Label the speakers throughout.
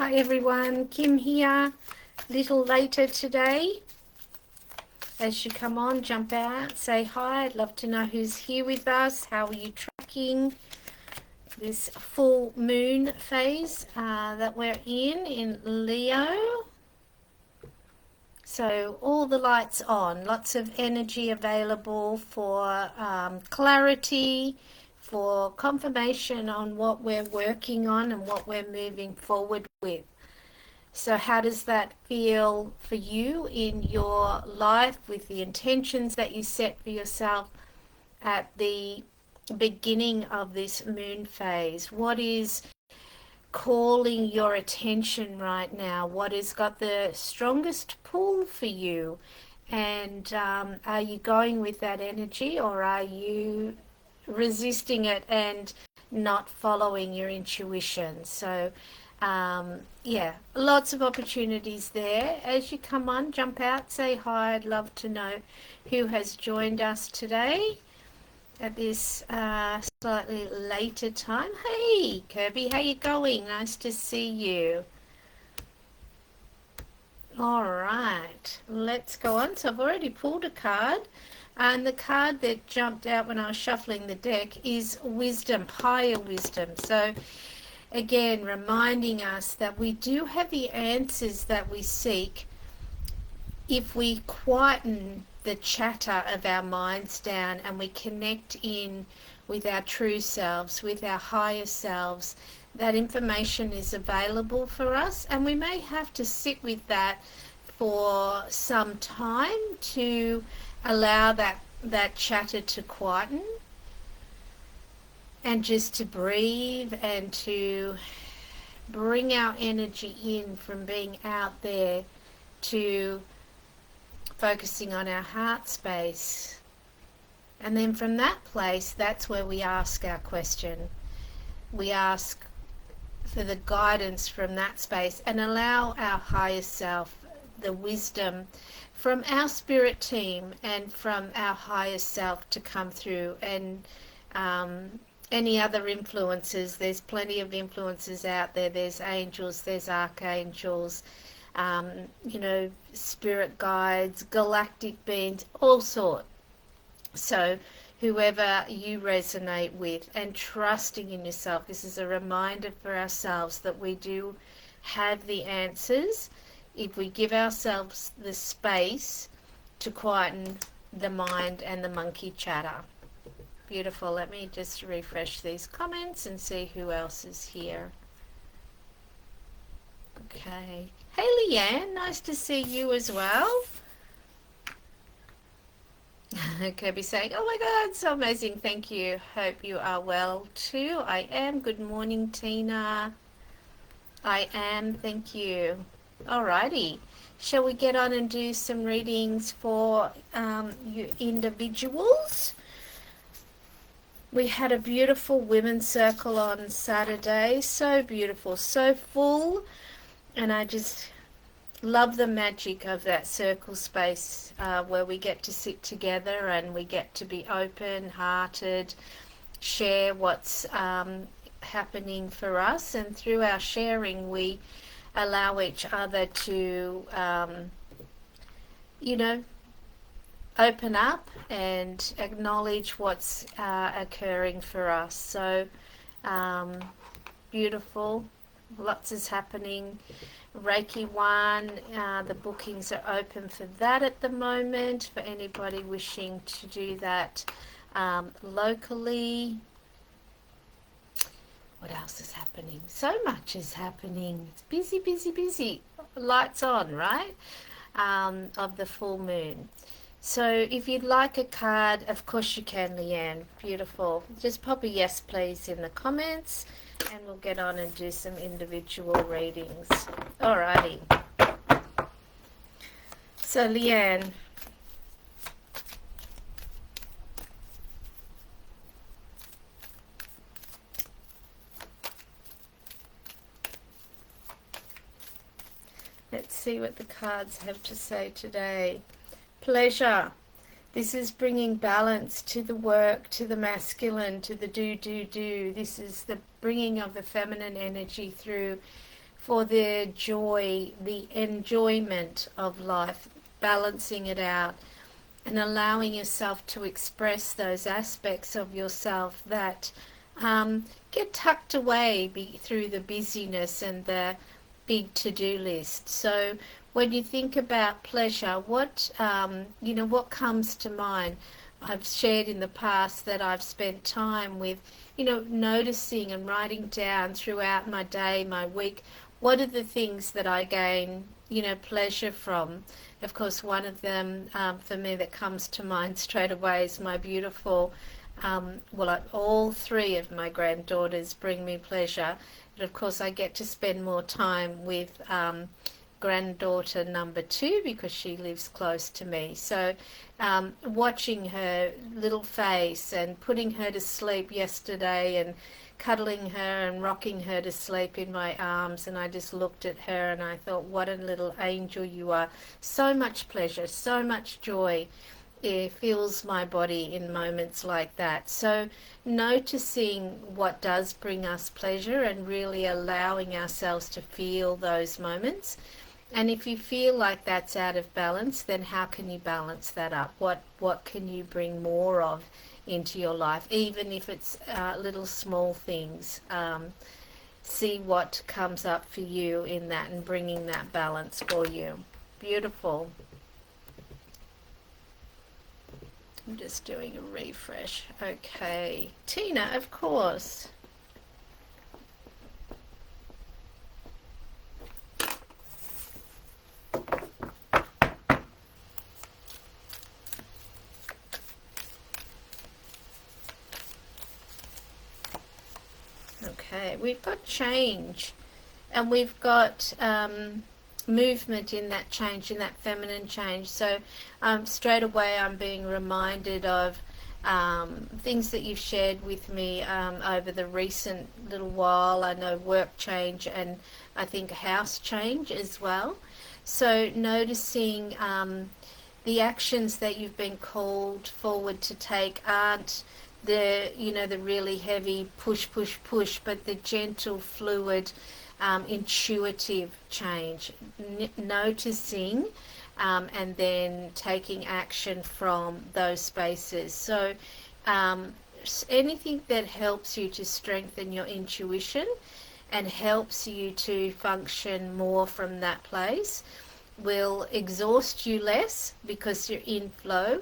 Speaker 1: Hi everyone, Kim here. Little later today. As you come on, jump out, say hi. I'd love to know who's here with us. How are you tracking this full moon phase that we're in Leo? So all the lights on, lots of energy available for clarity, for confirmation on what we're working on and what we're moving forward with. So how does that feel for you in your life with the intentions that you set for yourself at the beginning of this moon phase? What is calling your attention right now? What has got the strongest pull for you? And are you going with that energy, or are you resisting it and not following your intuition? So yeah, lots of opportunities there. As you come on, jump out, say hi. I'd love to know who has joined us today at this slightly later time. Hey Kirby, how you going? Nice to see you. All right, let's go on. So I've already pulled a card, and the card that jumped out when I was shuffling the deck is wisdom, higher wisdom. So again, reminding us that we do have the answers that we seek if we quieten the chatter of our minds down and we connect in with our true selves, with our higher selves. That information is available for us, and we may have to sit with that for some time to allow that chatter to quieten, and just to breathe and to bring our energy in from being out there to focusing on our heart space. And then from that place, that's where we ask our question. We ask for the guidance from that space and allow our higher self, the wisdom from our spirit team and from our higher self to come through. And any other influences, there's plenty of influences out there. There's angels, there's archangels, spirit guides, galactic beings, all sorts. So whoever you resonate with, and trusting in yourself. This is a reminder for ourselves that we do have the answers if we give ourselves the space to quieten the mind and the monkey chatter. Beautiful. Let me just refresh these comments and see who else is here. Okay. Hey Leanne, nice to see you as well. Kirby saying, oh my God, so amazing. Thank you. Hope you are well too. I am. Good morning, Tina. I am. Thank you. Alrighty. Shall we get on and do some readings for you individuals? We had a beautiful women's circle on Saturday. So beautiful, so full. And I just love the magic of that circle space where we get to sit together and we get to be open-hearted, share what's happening for us, and through our sharing we allow each other to open up and acknowledge what's occurring for us. So beautiful. Lots is happening. Reiki 1, the bookings are open for that at the moment, for anybody wishing to do that locally. What else is happening? So much is happening. It's busy, busy, busy. Lights on, right? Of the full moon. So if you'd like a card, of course you can, Leanne. Beautiful. Just pop a yes, please, in the comments, and we'll get on and do some individual readings. Alrighty. So Leanne, let's see what the cards have to say today. Pleasure. This is bringing balance to the work, to the masculine, to the do. This is the bringing of the feminine energy through for the joy, the enjoyment of life, balancing it out and allowing yourself to express those aspects of yourself that get tucked away through the busyness and the big to-do list. So when you think about pleasure, what what comes to mind? I've shared in the past that I've spent time with, noticing and writing down throughout my day, my week, what are the things that I gain, pleasure from. Of course, one of them for me that comes to mind straight away is my beautiful, all three of my granddaughters bring me pleasure. But of course, I get to spend more time with granddaughter number 2 because she lives close to me. So watching her little face and putting her to sleep yesterday and cuddling her and rocking her to sleep in my arms, and I just looked at her and I thought, what a little angel you are. So much pleasure, so much joy. It fills my body in moments like that. So noticing what does bring us pleasure and really allowing ourselves to feel those moments. And if you feel like that's out of balance, then how can you balance that up? What can you bring more of into your life, even if it's little small things? See what comes up for you in that and bringing that balance for you. Beautiful. I'm just doing a refresh. Okay. Tina, of course. Okay, we've got change and we've got movement in that change, in that feminine change. So straight away I'm being reminded of things that you've shared with me over the recent little while. I know work change and I think house change as well. So noticing the actions that you've been called forward to take aren't the really heavy push, but the gentle, fluid, intuitive change, noticing and then taking action from those spaces. So anything that helps you to strengthen your intuition and helps you to function more from that place will exhaust you less because you're in flow.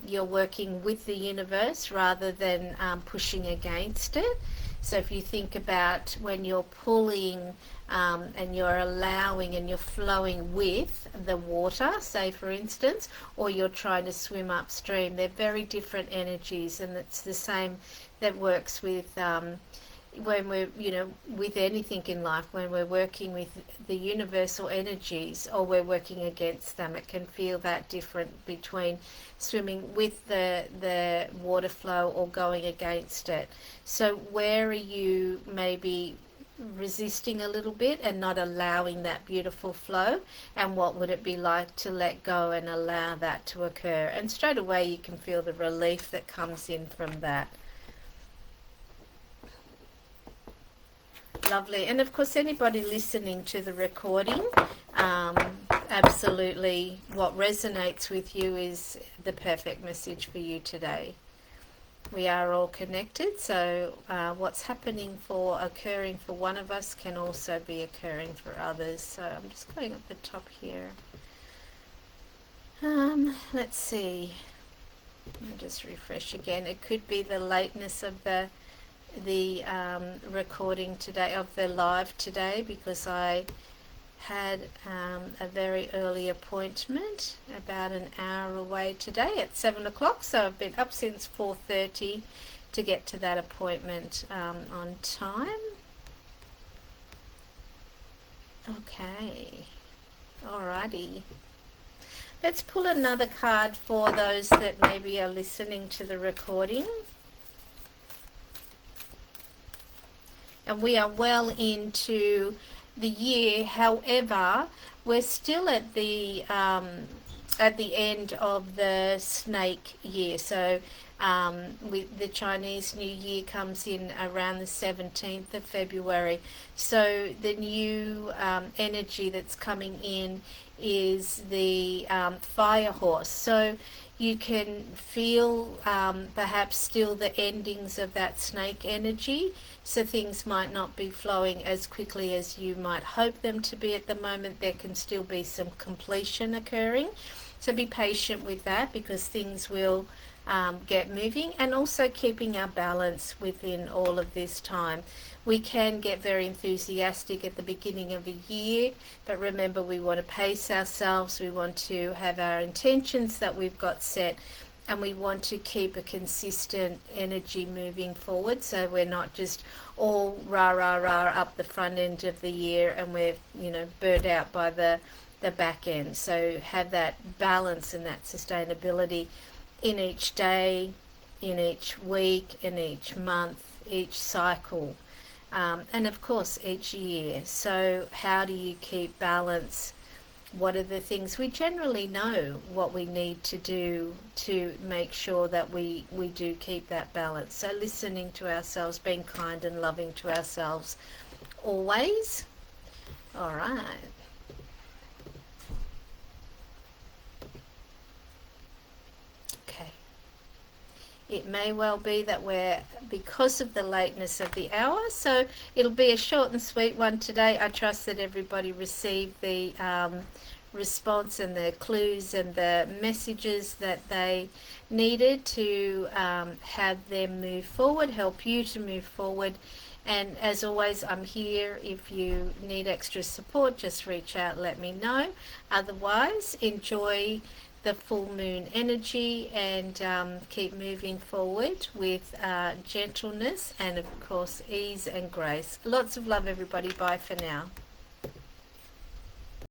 Speaker 1: You're working with the universe rather than pushing against it. So if you think about when you're pulling and you're allowing and you're flowing with the water, say for instance, or you're trying to swim upstream, they're very different energies, and it's the same that works with when we're, with anything in life, when we're working with the universal energies or we're working against them, it can feel that different between swimming with the water flow or going against it. So where are you maybe resisting a little bit and not allowing that beautiful flow, and what would it be like to let go and allow that to occur? And straight away you can feel the relief that comes in from that. Lovely. And of course, anybody listening to the recording, absolutely what resonates with you is the perfect message for you today. We are all connected, so what's occurring for one of us can also be occurring for others. So I'm just going up the top here. Let's see. I'll just refresh again. It could be the lateness of the recording today, of the live today, because I had a very early appointment about an hour away today at 7 o'clock, so I've been up since 4:30 to get to that appointment on time. Okay, alrighty. Let's pull another card for those that maybe are listening to the recording. And we are well into the year. However, we're still at the end of the snake year. So With the Chinese New Year comes in around the 17th of February. So the new energy that's coming in is the fire horse. So you can feel perhaps still the endings of that snake energy. So things might not be flowing as quickly as you might hope them to be at the moment. There can still be some completion occurring. So be patient with that, because things will get moving, and also keeping our balance within all of this time. We can get very enthusiastic at the beginning of a year, but remember, we want to pace ourselves. We want to have our intentions that we've got set, and we want to keep a consistent energy moving forward, so we're not just all rah rah rah up the front end of the year and we're burnt out by the back end. So have that balance and that sustainability in each day, in each week, in each month, each cycle, and of course each year. So how do you keep balance? What are the things we generally know what we need to do to make sure that we do keep that balance? So listening to ourselves, being kind and loving to ourselves always. All right. Okay. It may well be that because of the lateness of the hour, so it'll be a short and sweet one today. I trust that everybody received the response and the clues and the messages that they needed to have them move forward, help you to move forward. And as always, I'm here. If you need extra support, just reach out, let me know. Otherwise, enjoy the full moon energy and keep moving forward with gentleness and, of course, ease and grace. Lots of love, everybody. Bye for now.